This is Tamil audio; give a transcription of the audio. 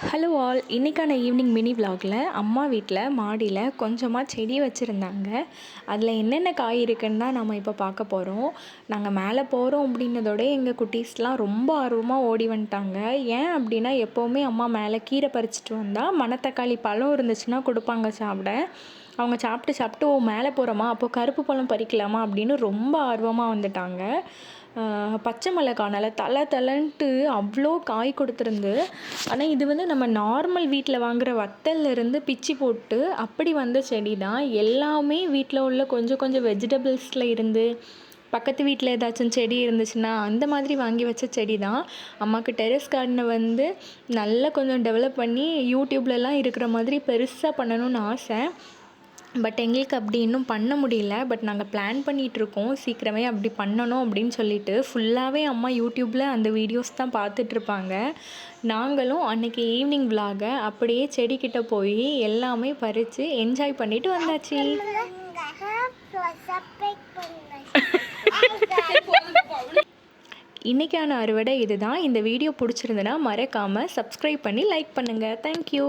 ஹலோ ஆல், இன்றைக்கான ஈவினிங் மினி விலாகில் அம்மா வீட்டில் மாடியில் கொஞ்சமாக செடி வச்சுருந்தாங்க. அதில் என்னென்ன காய் இருக்குன்னு தான் நம்ம இப்போ பார்க்க போகிறோம். நாங்கள் மேலே போகிறோம் அப்படின்னதோட எங்கள் குட்டீஸ்லாம் ரொம்ப ஆர்வமாக ஓடி வந்துட்டாங்க. ஏன் அப்படின்னா, எப்போவுமே அம்மா மேலே கீரை பறிச்சிட்டு வந்தால் மணத்தக்காளி பழம் இருந்துச்சுன்னா கொடுப்பாங்க சாப்பிட. அவங்க சாப்பிட்டு ஓ மேலே போகிறோமா, அப்போது கருப்பு பழம் பறிக்கலாமா அப்படின்னு ரொம்ப ஆர்வமாக வந்துட்டாங்க. பச்சை மிளகாய் நல்லா தளன்ட்டு அவ்வளோ காய் கொடுத்துருந்து. ஆனால் இது வந்து நம்ம நார்மல் வீட்டில் வாங்குகிற வத்தல்லேருந்து பிச்சு போட்டு அப்படி வந்த செடி தான். எல்லாமே வீட்டில் உள்ள கொஞ்சம் கொஞ்சம் வெஜிடபிள்ஸில் இருந்து, பக்கத்து வீட்டில் ஏதாச்சும் செடி இருந்துச்சுன்னா அந்த மாதிரி வாங்கி வச்ச செடி தான். அம்மாவுக்கு டெரஸ் கார்டனை வந்து நல்லா கொஞ்சம் டெவலப் பண்ணி யூடியூப்லலாம் இருக்கிற மாதிரி பெருசாக பண்ணணும்னு ஆசை. பட் எங்களுக்கு அப்படி இன்னும் பண்ண முடியல. பட் நாங்கள் பிளான் பண்ணிகிட்ருக்கோம் சீக்கிரமே அப்படி பண்ணணும் அப்படின்னு சொல்லிட்டு. ஃபுல்லாகவே அம்மா யூடியூப்பில் அந்த வீடியோஸ் தான் பார்த்துட்ருப்பாங்க. நாங்களும் அன்றைக்கி ஈவினிங் விலாகை அப்படியே செடிக்கிட்ட போய் எல்லாமே பறித்து என்ஜாய் பண்ணிவிட்டு வந்தாச்சு. இன்றைக்கான அறுவடை இதுதான். இந்த வீடியோ பிடிச்சிருந்துன்னா மறக்காமல் சப்ஸ்கிரைப் பண்ணி லைக் பண்ணுங்கள். தேங்க்யூ.